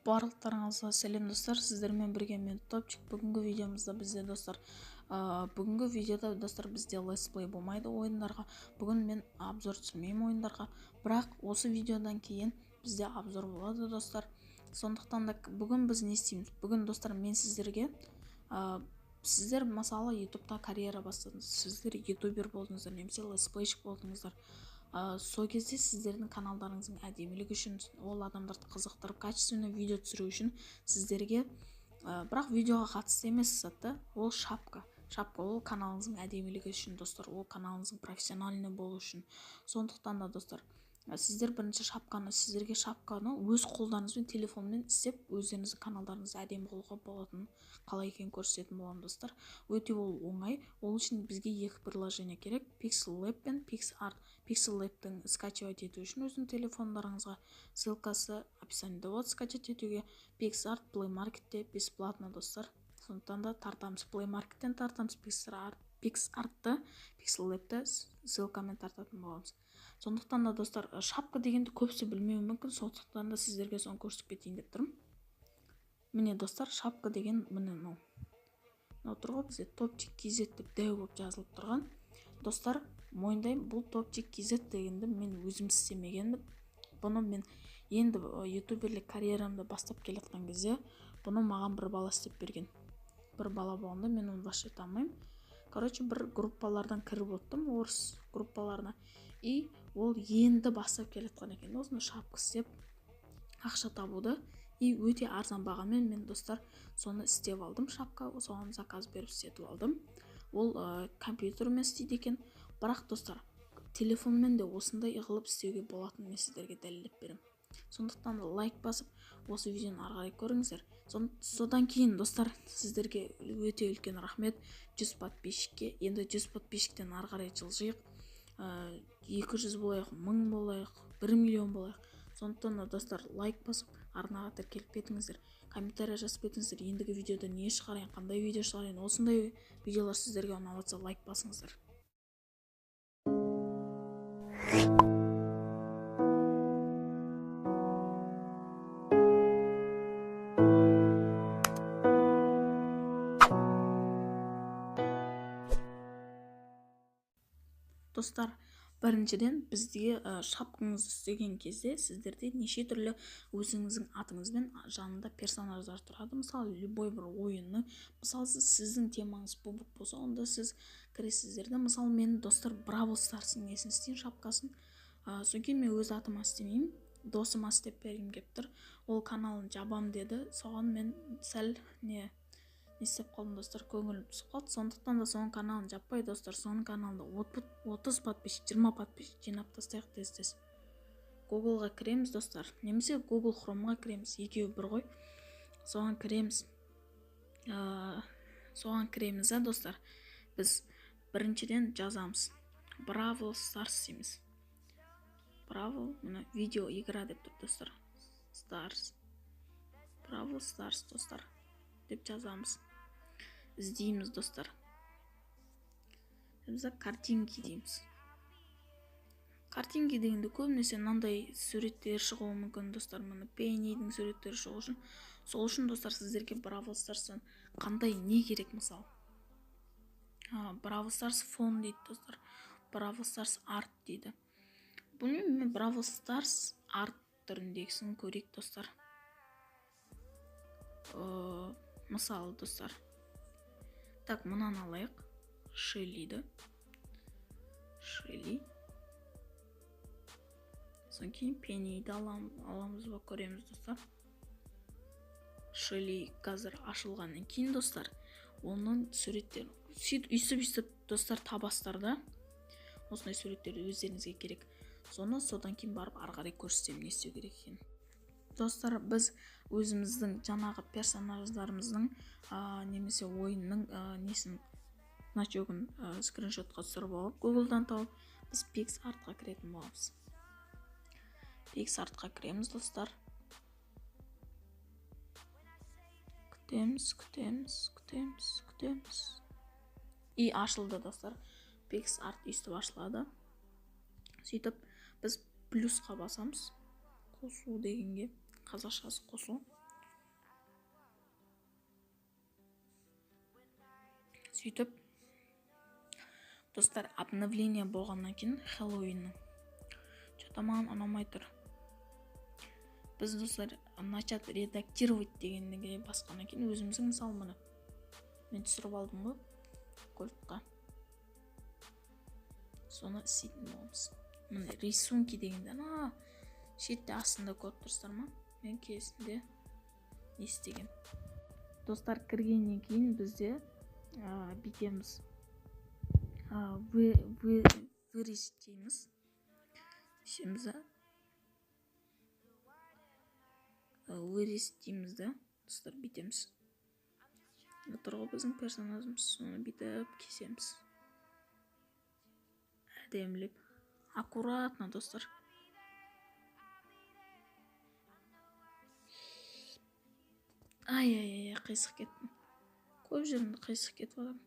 Барлықтарыңызға сәлем достар, сіздермен бірге мен Топчик. Бүгінгі видеомызда бізде достар, бүгінгі видеода достар бізде летсплей болмайды ойындарға. Бүгін мен обзор түсірмеймін ойындарға, бірақ осы видеодан кейін бізде обзор болады достар. Сондықтан да бүгін біз не істейміз? Бүгін достар мен сіздерге сіздер мысалы ютубта карьера бастадыңыз, сіздер ютубер болдыңыздар немесе летсплейшік болдыңыздар. Сол кезде сіздердің каналдарыңыздың әдемілігі үшін, ол адамдарды қызықтырып качественный видео түсіру үшін сіздерге бірақ видеоға қатысты емес затты, ол шапка ол каналыңыздың әдемілігі үшін достар, ол каналыңыздың профессиональный болу үшін. Сондықтан да достар, сіздер бірінші сіздерге шапканы өз қолдарыңызбен телефонмен істеп өздеріңіздің каналдарыңызды әдемі қылуға болатынын қалай екенін көрсететін боламын достар. Өте ол оңай. Ол үшін бізге екі приложение керек: Pixel Lab пен PixArt. Pixel Lab'тың скачивать ету үшін өзінің телефондарыңызға, ссылкасы описаниеда болады. Скачать етуге PixArt Play Market'те бесплатно достар. Сондықтан да тартамыз, Play Market'тен тартамыз, PixArt'ты, Pixel Lab'ті ссылкамен тартатын боламыз. Сондықтан да достар, шапка дегенді көбісі білмеуі мүмкін, сондықтан да сіздерге соны көрсетіп кетейін деп тұрмын. Міне достар, шапка деген міне мынау тұр ғой, бізде Topchik KZ деп дәу болып жазылып тұрған. Достар, мойындаймын, бұл Topchik KZ дегенді мен өзім істемегенмін. Бұны мен енді ютуберлік карьерамды бастап келатқан кезде бұны маған бір бала істеп берген. Бір бала болғанда мен оны вообще танымаймын. Короче, бір группалардан кіріп оттым, орыс группаларына. И ол енді бастап келатқан екен. Осыны шапка істеп ақша табуды. И өте арзан бағамен мен достар соны істеп алдым, шапка, соған заказ беріп істетіп алдым. Ол компьютермен істейді екен, бірақ достар, телефонмен де осындай қылып істеуге болатынын мен сіздерге дәлелдеп беремін. Сондықтан да лайк басып, осы видеоны ары қарай көріңіздер. Содан кейін достар, сіздерге өте үлкен рахмет 100 подписчикке. Енді 100 подписчиктен ары қарай жылжиық, 200 болайық, 1000 болайық, 1 миллион болайық. Сондықтан да достар, лайк басып, арнаға тіркеліп кетіңіздер, комментария жазып кетіңіздер. Ендігі видеода не шығарайын, қандай видео шығарайын. Осындай видеолар сіздерге ұнап жатса лайк басыңыздар. Достар, біріншіден бізде шапкаңызды істеген кезде сіздерде неше түрлі өзіңіздің атыңызбен жанында персонаждар тұрады. Мысалы, любой бір ойынның, мысалы сіздің темаңыз бубук болса, онда сіз кіресіздер. Мысалы, мен достар Brawl Stars'ың несін істейін, шапкасын. Содан кейін мен өз атыма істемеймін, досыма істеп бергім келіп тұр. Ол каналын жабам деді, соған мен сәл не істеп қалдым достар, көңілім түсіп қалды. Сондықтан да соның каналын жаппай достар, соның каналында 30 подписчик, 20 подписчик жинап тастайық тез-тез. Googleға кіреміз достар, немесе Google Chromeға кіреміз, екеуі бір ғой. Соған кіреміз достар. Біз біріншіден жазамыз Brawl Stars дейміз. Brawl, мына видео игра деп тұр достар. Brawl Stars достар деп жазамыз. Іздейміз достар. Біз картинки дейміз. Картинки дегенде көбінесе мынандай суреттер шығуы мүмкін достар. Мына Пеннидің суреттері шығу үшін. Сол үшін достар, сіздерге Brawl Stars'тан қандай не керек мысалы? Brawl Stars фон дейді достар. Brawl Stars арт дейді. Бұны мен Brawl Stars арт түріндегісін көрейік достар. Мысалы достар, так, мұнан алайық. Шеллиді. Шелли. Содан кейін Пенниді аламыз ба, көреміз достар. Шелли қазір ашылғаннан кейін достар, оның суреттерін үйсіп достар табастарда. Осындай суреттерді өздеріңізге керек. Содан кейін барып ары қарай көрсетемін не істеу керек екенін. Достар, біз өзіміздің жаңағы персонаждарымыздың немесе ойынның несін значогын скриншотқа түсіріп алып, Google'дан тауып, біз PixArt'қа кіретін боламыз. PixArt'қа кіреміз достар. Күтеміз. И ашылды достар. PixArt үстіп ашылады. Сөйтіп біз плюсқа басамыз. Қосу дегенге, қазақшасы қосу. Сөйтіп достар, обновление болғаннан кейін Хэллоуиннің что-то маған ұнамай тұр. Біз достар начать редактировать дегенге басқаннан кейін өзіміздің мысалы мұны мен түсіріп алдым ғой кольтқа. Соны істейтін боламыз. Міне рисунки дегенде шетте астында көріп тұрсыздар ма? Мен кезінде не істеген. Достар, кіргеннен кейін бізде бүйтеміз. Вырезтейміз. Вырезтейміз да. Достар, бүйтеміз. Отырғы біздің персонажымыз. Соны бүйтіп кесеміз. Әдемілеп. Аккуратно, достар. Ай, қисық кеттім. Көп жерімді қисық кетіп адам.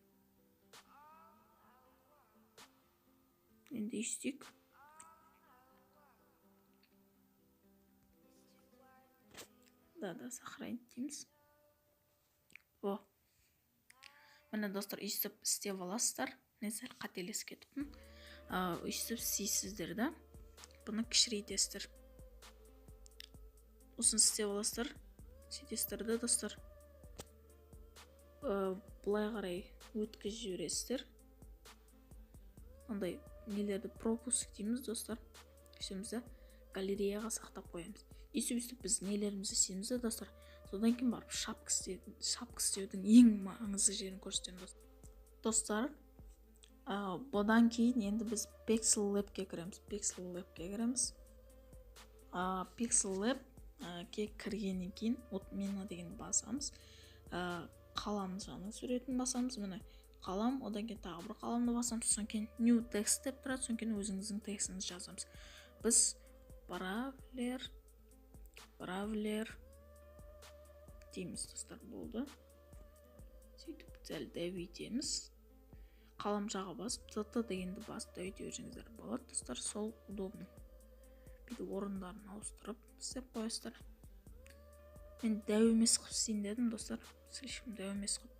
Енді істейік. Да, сохранить дейміз. Міне достар, үйсіп істеп аласыздар. Мен сәл қателесіп кетіппін. Үйсіп істейсіздер да. Бұны кішірейтесіздер. Осын істеп аласыздар. Сөйтесіздер да достар. Бұлай қарай өткізіп жібересіздер. Ондай нелерді пропуск дейміз достар. Үшімізді галереяға сақтап қоямыз. Өйстіп біз нелерімізді істейміз да достар. Содан кейін барып шапка істеудің ең маңызды жерін көрсетемін достар. Бұдан кейін енді біз Pixel Lab'ге кіреміз. Pixel Lab'ге кіргеннен кейін отмена дегенді басамыз. Қалам жаңа суретін басамыз. Міне қалам, одан кейін тағы бір қаламды басамыз. Содан кейін new text деп тұрады. Содан кейін өзіңіздің текстіңізді жазамыз. Біз Бравлер дейміз достар, болды. Сөйтіп сәл дәуітеміз. Қалам жағы басып, ТТ дегенді басып дәуіте өжіңіздер болады достар. Сол удобно. Бүйтіп орындарын ауыстырып істеп қойасыздар. Мен дәу емес қып істейін дедім достар. Слишком дәу емес қып.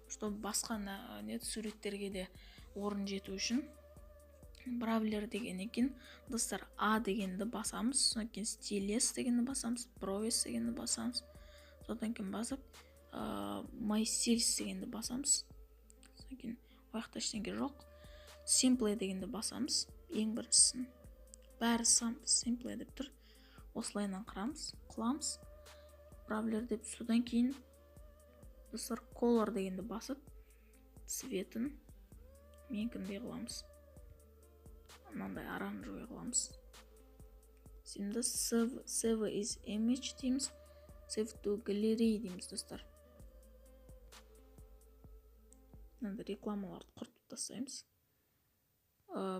Чтобы басқа суреттерге де орын жету үшін. Бравлер дегеннен кейін достар А дегенді басамыз. Содан кейін стилес дегенді басамыз. Бровес дегенді басамыз. Содан кейін басып MyStils дегенді басамыз. Содан кейін ояқта ештеңе жоқ. Simple дегенді басамыз. Ең біріншісін. Бәрі Simple деп тұр. Осылайынан қыламыз. Бравлер деп содан кейін достар Color дегенді басып цветін менкіндей қыламыз. Мынандай оранжевый қыламыз. Şimdi save is image дейміз. Save to gallery дейміз достар. Мынандай рекламаларды құртып тастаймыз.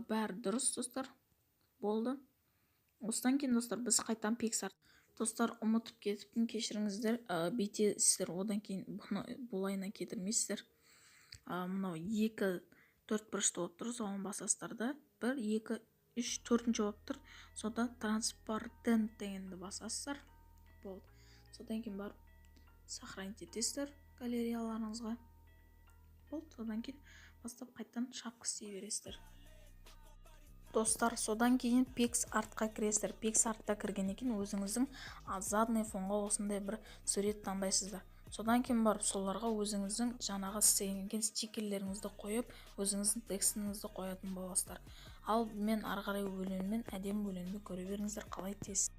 Бәрі дұрыс достар. Болды. Осыдан кейін достар біз қайтан Pixar. Достар, ұмытып кетіппін, кешіріңіздер. Бүйтесіздер, одан кейін бұлайына кетірмейсіздер. Мынау 2 4 бұрышты болып тұр, соған басасыздар да. 1 2 3 4-ші болып тұр. Сода транспарент дегенді басасыздар. Болды. Содан кейін барып сохранить етесіздер галереяларыңызға. Болды. Содан кейін бастап қайтан шапка істей бересіздер. Достар, содан кейін PixArtқа кіресіздер. PixArtта кіргеннен кейін өзіңіздің задный фонға осындай бір сурет таңдайсыздар. Содан кейін барып соларға өзіңіздің жаңағы істеген стикерлеріңізді қойып, өзіңіздің текстіңізді қоятын боласыздар. Ал мен ары қарай өлеңмен әдемі өлеңді көре беріңіздер, қалай тез.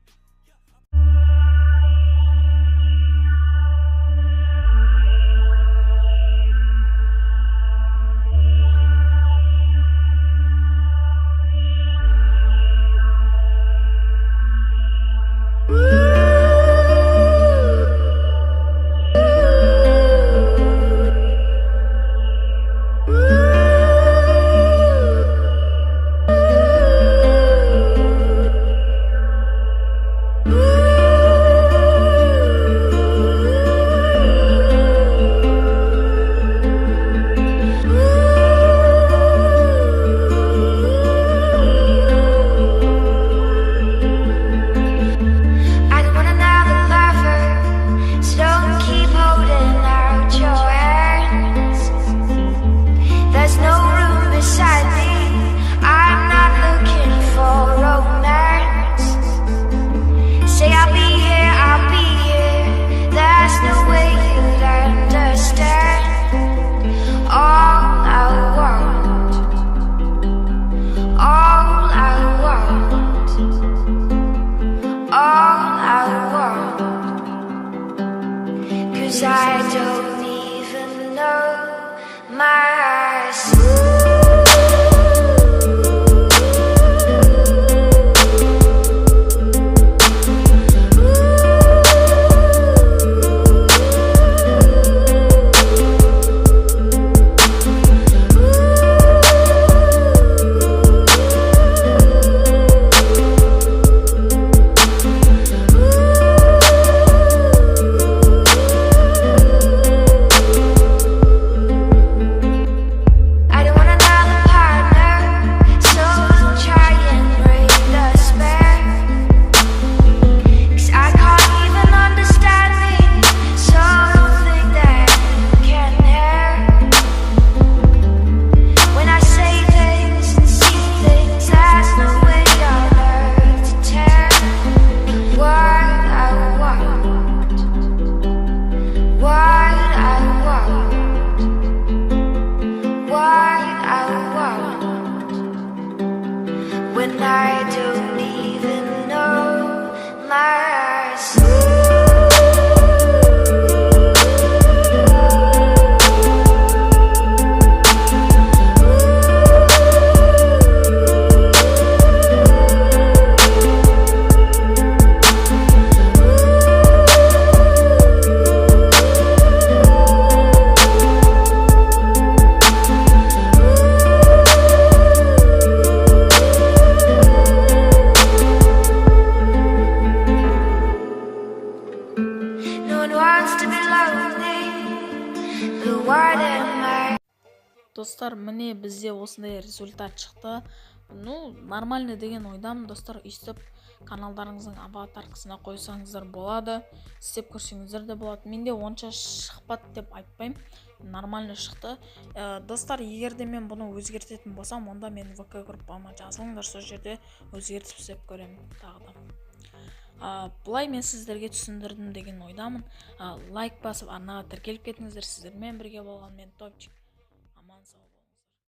Достар, міне бізде осындай результат шықты. Ну, нормальный деген ойдамын, достар. Өйстіп каналдарыңыздың аватаркасына қойсаңыздар болады, істеп көрсеңіздер де болады. Менде онша шықпады деп айтпаймын, нормально шықты. Достар, егер де мен бұны өзгертетін болсам, онда мен ВК группама жазылыңдар, сол жерде өзгертіп істеп көремін тағы да. Бұлай мен сіздерге түсіндірдім деген ойдамын. Лайк басып арнаға тіркеліп кетіңіздер. Сіздермен бірге болған мен Топчик.